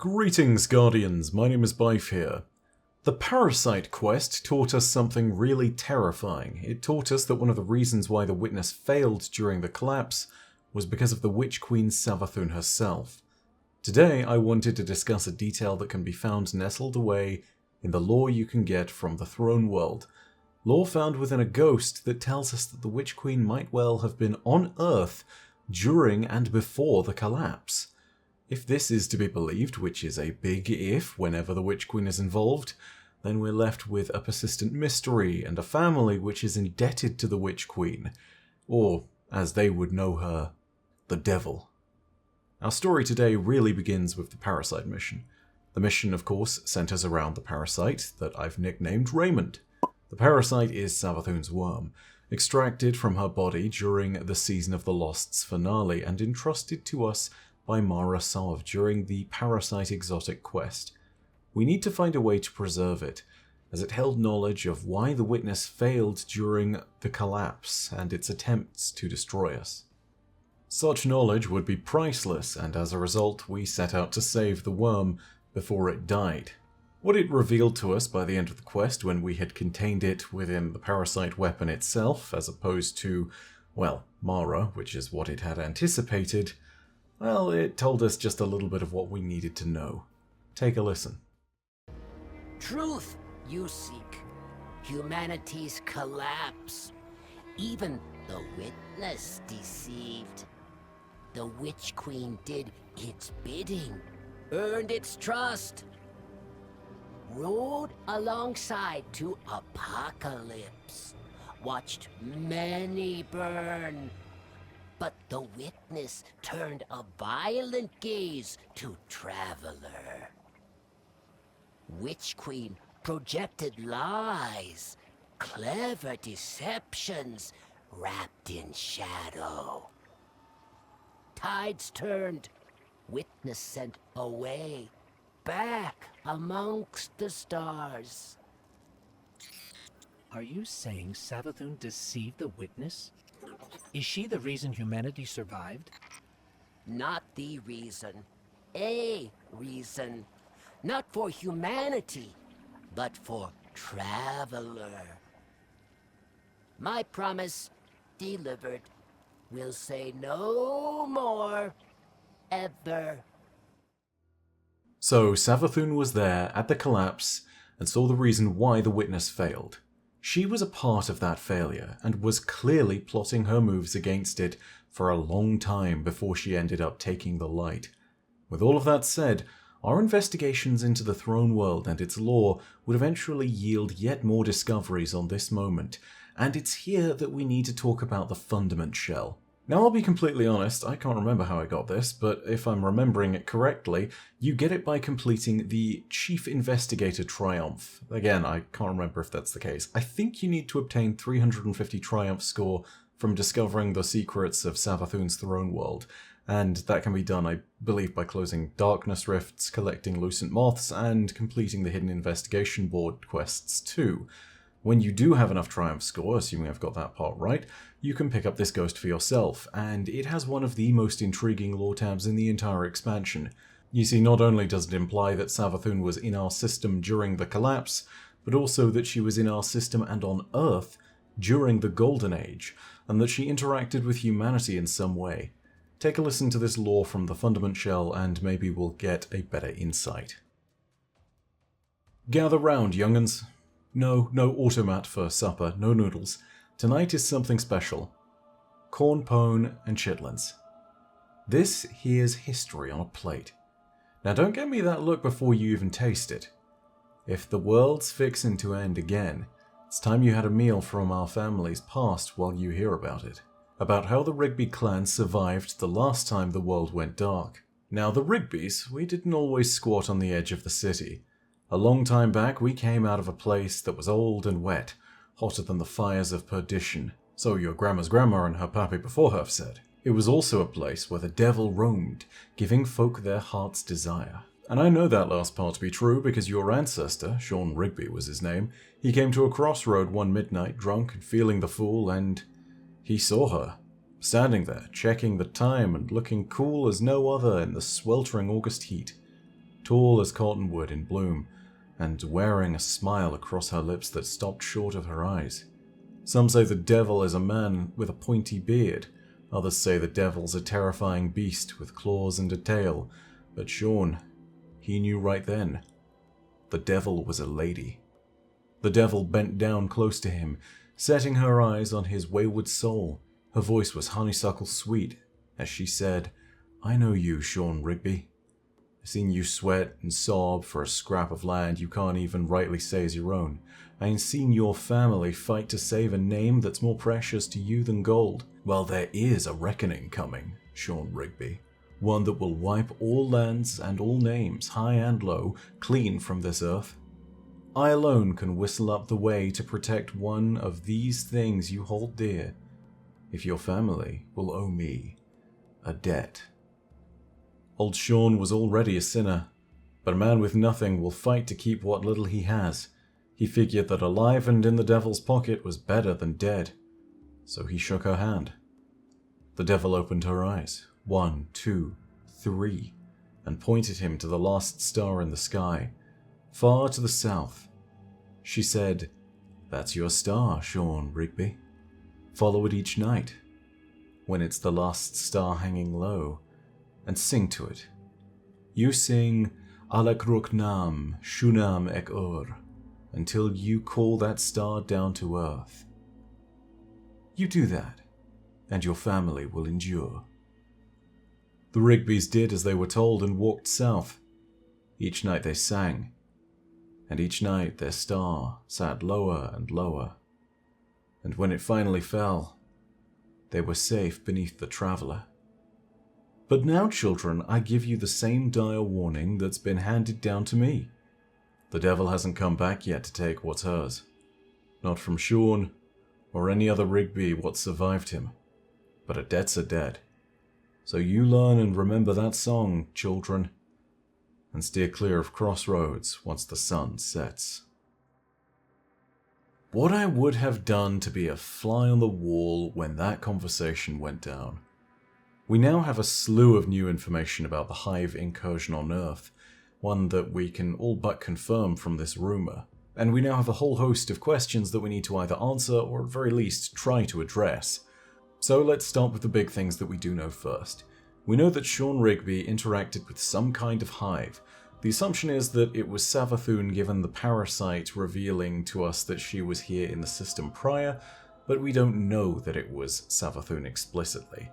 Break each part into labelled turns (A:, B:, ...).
A: Greetings, Guardians, my name is Bife here. The Parasite quest taught us something really terrifying. It taught us that one of the reasons why the Witness failed during the collapse was because of the Witch Queen Savathun herself. Today I wanted to discuss a detail that can be found nestled away in the lore you can get from the Throne World. Lore found within a ghost that tells us that the Witch Queen might well have been on Earth during and before the collapse. If this is to be believed, which is a big if whenever the Witch Queen is involved, then we're left with a persistent mystery and a family which is indebted to the Witch Queen, or, as they would know her, the Devil. Our story today really begins with the Parasite mission. The mission, of course, centers around the Parasite that I've nicknamed Raymond. The Parasite is Savathun's worm, extracted from her body during the Season of the Lost's finale and entrusted to us by Mara Sov during the Parasite Exotic quest. We need to find a way to preserve it, as it held knowledge of why the Witness failed during the collapse and its attempts to destroy us. Such knowledge would be priceless, and as a result we set out to save the worm before it died. What it revealed to us by the end of the quest, when we had contained it within the Parasite weapon itself, as opposed to, well, Mara, which is what it had anticipated, well, it told us just a little bit of what we needed to know. Take a listen.
B: Truth you seek. Humanity's collapse. Even the Witness deceived. The Witch Queen did its bidding, earned its trust, rode alongside to apocalypse, watched many burn. But the Witness turned a violent gaze to Traveler. Witch Queen projected lies, clever deceptions wrapped in shadow. Tides turned, Witness sent away, back amongst the stars.
C: Are you saying Savathun deceived the Witness? Is she the reason humanity survived?
B: Not the reason. A reason. Not for humanity, but for Traveler. My promise delivered. Will say no more. Ever.
A: So Savathun was there at the collapse and saw the reason why the Witness failed. She was a part of that failure and was clearly plotting her moves against it for a long time before she ended up taking the light. With all of that said, our investigations into the Throne World and its lore would eventually yield yet more discoveries on this moment, and it's here that we need to talk about the Fundament Shell. Now, I'll be completely honest, I can't remember how I got this, but if I'm remembering it correctly, you get it by completing the Chief Investigator Triumph. Again, I can't remember if that's the case. I think you need to obtain 350 Triumph score from discovering the secrets of Savathun's Throne World, and that can be done, I believe, by closing Darkness Rifts, collecting Lucent Moths, and completing the Hidden Investigation Board quests too. When you do have enough Triumph score, assuming I've got that part right, you can pick up this ghost for yourself, and it has one of the most intriguing lore tabs in the entire expansion. You see, not only does it imply that Savathun was in our system during the collapse, but also that she was in our system and on Earth during the Golden Age, and that she interacted with humanity in some way. Take a listen to this lore from the Fundament Shell, and maybe we'll get a better insight. Gather round, young'uns. No automat for supper, no noodles. Tonight is something special. Corn pone and chitlins. This here's history on a plate. Now don't give me that look before you even taste it. If the world's fixin' to end again, it's time you had a meal from our family's past while you hear about it. About how the Rigby clan survived the last time the world went dark. Now the Rigbys, we didn't always squat on the edge of the city. A long time back, we came out of a place that was old and wet, hotter than the fires of perdition, so your grandma's grandma and her pappy before her have said. It was also a place where the devil roamed, giving folk their heart's desire. And I know that last part to be true because your ancestor, Sean Rigby was his name, he came to a crossroad one midnight, drunk and feeling the fool, and he saw her, standing there, checking the time and looking cool as no other in the sweltering August heat. tall as cottonwood in bloom, and wearing a smile across her lips that stopped short of her eyes. Some say the devil is a man with a pointy beard. Others say the devil's a terrifying beast with claws and a tail. But Sean, he knew right then. The devil was a lady. The devil bent down close to him, setting her eyes on his wayward soul. Her voice was honeysuckle sweet as she said, "I know you, Sean Rigby. I've seen you sweat and sob for a scrap of land you can't even rightly say is your own. I've seen your family fight to save a name that's more precious to you than gold. Well, there is a reckoning coming, Sean Rigby. One that will wipe all lands and all names, high and low, clean from this earth. I alone can whistle up the way to protect one of these things you hold dear, if your family will owe me a debt." Old Sean was already a sinner, but a man with nothing will fight to keep what little he has. He figured that alive and in the devil's pocket was better than dead, so he shook her hand. The devil opened her eyes, 1, 2, 3, and pointed him to the last star in the sky, far to the south. She said, "That's your star, Sean Rigby. Follow it each night, when it's the last star hanging low, and sing to it. You sing Alakruk Nam Shunam Ek Ur until you call that star down to earth. You do that, and your family will endure." The Rigbys did as they were told and walked south. Each night they sang, and each night their star sat lower and lower. And when it finally fell, they were safe beneath the Traveller. But now, children, I give you the same dire warning that's been handed down to me. The devil hasn't come back yet to take what's hers. Not from Sean, or any other Rigby what survived him. But a debt's a debt. So you learn and remember that song, children, and steer clear of crossroads once the sun sets. What I would have done to be a fly on the wall when that conversation went down. We now have a slew of new information about the Hive incursion on Earth, one that we can all but confirm from this rumor, and we now have a whole host of questions that we need to either answer or at very least try to address. So let's start with the big things that we do know first. We know that Sean Rigby interacted with some kind of hive. The assumption is that it was Savathun, given the parasite revealing to us that she was here in the system prior, but we don't know that it was Savathun explicitly.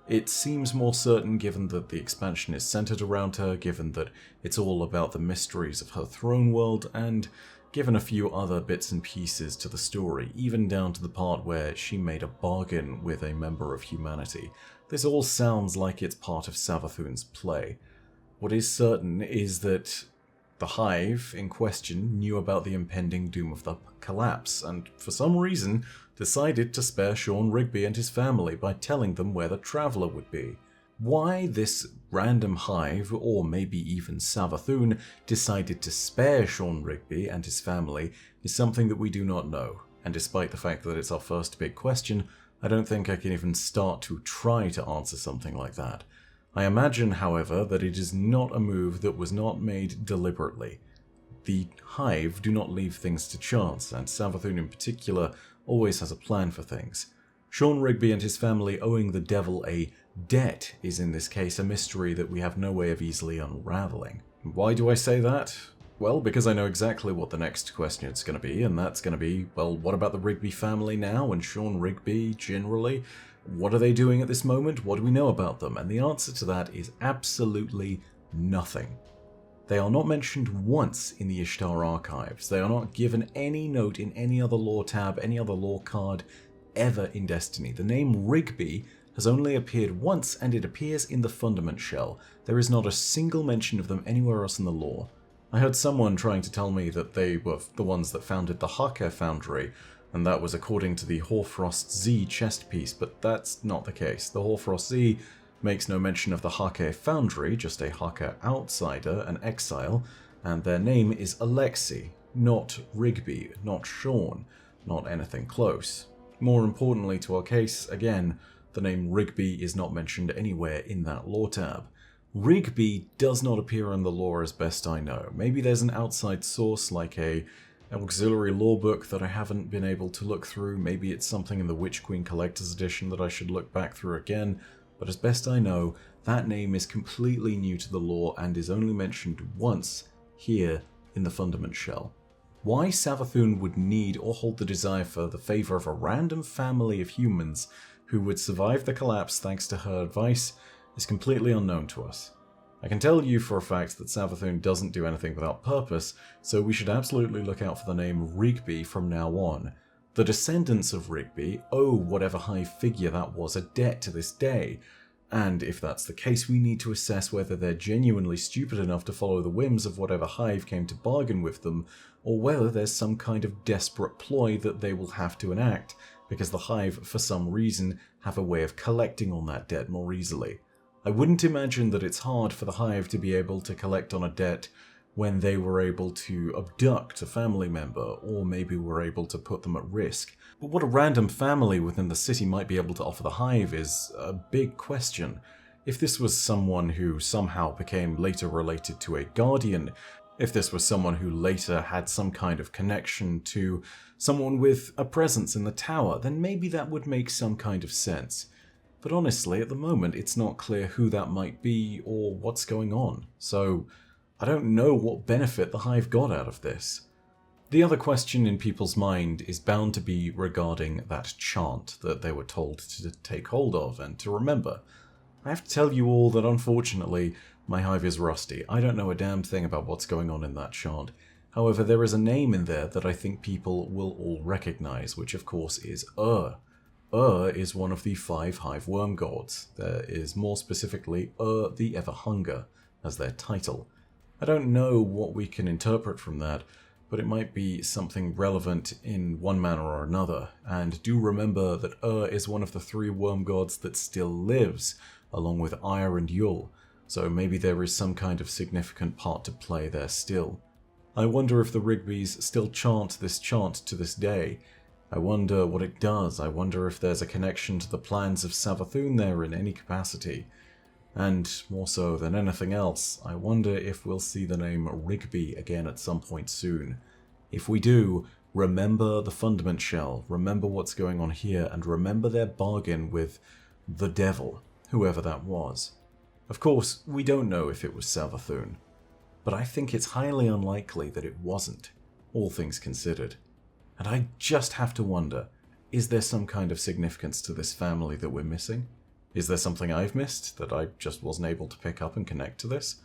A: It seems more certain given that the expansion is centered around her, given that it's all about the mysteries of her throne world, and given a few other bits and pieces to the story, even down to the part where she made a bargain with a member of humanity. This all sounds like it's part of Savathun's play. What is certain is that the Hive in question knew about the impending doom of the collapse, and for some reason decided to spare Sean Rigby and his family by telling them where the Traveller would be. Why this random Hive, or maybe even Savathun, decided to spare Sean Rigby and his family is something that we do not know, and despite the fact that it's our first big question, I don't think I can even start to try to answer something like that. I imagine, however, that it is not a move that was not made deliberately. The Hive do not leave things to chance, and Savathun in particular always has a plan for things. Sean Rigby and his family owing the devil a debt is in this case a mystery that we have no way of easily unraveling. Why do I say that? Well, because I know exactly what the next question is going to be, and that's going to be, well, what about the Rigby family now, and Sean Rigby generally? What are they doing at this moment? What do we know about them? And the answer to that is absolutely nothing. They are not mentioned once in the Ishtar archives. They are not given any note in any other lore tab, any other lore card, ever in Destiny. The name Rigby has only appeared once, and it appears in the Fundament Shell. There is not a single mention of them anywhere else in the lore. I heard someone trying to tell me that they were the ones that founded the Haka Foundry, and that was according to the Hoarfrost Z chest piece, but that's not the case. The Hoarfrost Z makes no mention of the Haka Foundry, just a Haka outsider, an exile, and their name is Alexei, not Rigby, not Sean, not anything close. More importantly to our case, again, the name Rigby is not mentioned anywhere in that lore tab. Rigby does not appear in the lore as best I know. Maybe there's an outside source like a auxiliary lore book that I haven't been able to look through. Maybe it's something in the Witch Queen Collector's Edition that I should look back through again. But as best I know, that name is completely new to the lore and is only mentioned once here in the Fundament Shell. Why Savathun would need or hold the desire for the favor of a random family of humans who would survive the collapse thanks to her advice is completely unknown to us. I can tell you for a fact that Savathun doesn't do anything without purpose, so we should absolutely look out for the name Rigby from now on. The descendants of Rigby owe whatever hive figure that was a debt to this day, and if that's the case, we need to assess whether they're genuinely stupid enough to follow the whims of whatever hive came to bargain with them, or whether there's some kind of desperate ploy that they will have to enact, because the hive, for some reason, have a way of collecting on that debt more easily. I wouldn't imagine that it's hard for the hive to be able to collect on a debt when they were able to abduct a family member, or maybe were able to put them at risk. But what a random family within the city might be able to offer the hive is a big question. If this was someone who somehow became later related to a guardian, if this was someone who later had some kind of connection to someone with a presence in the tower, then maybe that would make some kind of sense. But honestly, at the moment, it's not clear who that might be or what's going on, so I don't know what benefit the hive got out of this. The other question in people's mind is bound to be regarding that chant that they were told to take hold of and to remember. I have to tell you all that unfortunately, my hive is rusty. I don't know a damn thing about what's going on in that chant. However, there is a name in there that I think people will all recognize, which of course is is one of the 5 hive worm gods. There is more specifically the Everhunger as their title. I don't know what we can interpret from that, but it might be something relevant in one manner or another, and do remember that is one of the 3 worm gods that still lives, along with Ire and Yul, so maybe there is some kind of significant part to play there still. I wonder if the Rigbys still chant this chant to this day. I wonder what it does. I wonder if there's a connection to the plans of Savathun there in any capacity. And more so than anything else, I wonder if we'll see the name Rigby again at some point soon. If we do, remember the Fundament Shell, remember what's going on here, and remember their bargain with the devil, whoever that was. Of course, we don't know if it was Savathun, but I think it's highly unlikely that it wasn't, all things considered. And I just have to wonder, is there some kind of significance to this family that we're missing? Is there something I've missed that I just wasn't able to pick up and connect to this?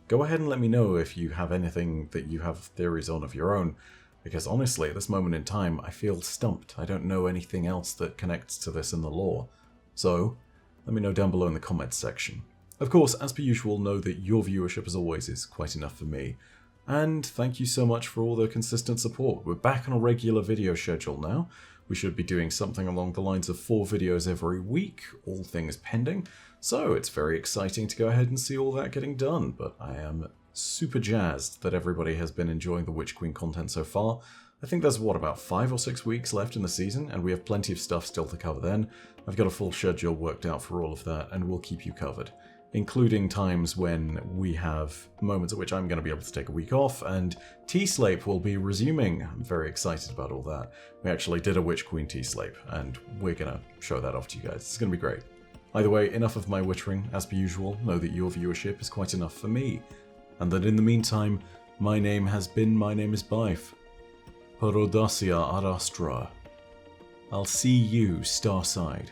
A: Go ahead and let me know if you have anything that you have theories on of your own, because honestly, at this moment in time, I feel stumped. I don't know anything else that connects to this in the lore. So, let me know down below in the comments section. Of course, as per usual, know that your viewership as always is quite enough for me. And thank you so much for all the consistent support. We're back on a regular video schedule now. We should be doing something along the lines of 4 videos every week, all things pending. So it's very exciting to go ahead and see all that getting done, but I am super jazzed that everybody has been enjoying the Witch Queen content so far. I think there's, about 5 or 6 weeks left in the season, and we have plenty of stuff still to cover then. I've got a full schedule worked out for all of that, and we'll keep you covered, including times when we have moments at which I'm going to be able to take a week off, and Tea-Slape will be resuming. I'm very excited about all that. We actually did a Witch Queen Tea-Slape, and we're going to show that off to you guys. It's going to be great. Either way, enough of my wittering. As per usual, know that your viewership is quite enough for me, and that in the meantime, my name is Bife. Per audacia ad astra. I'll see you starside.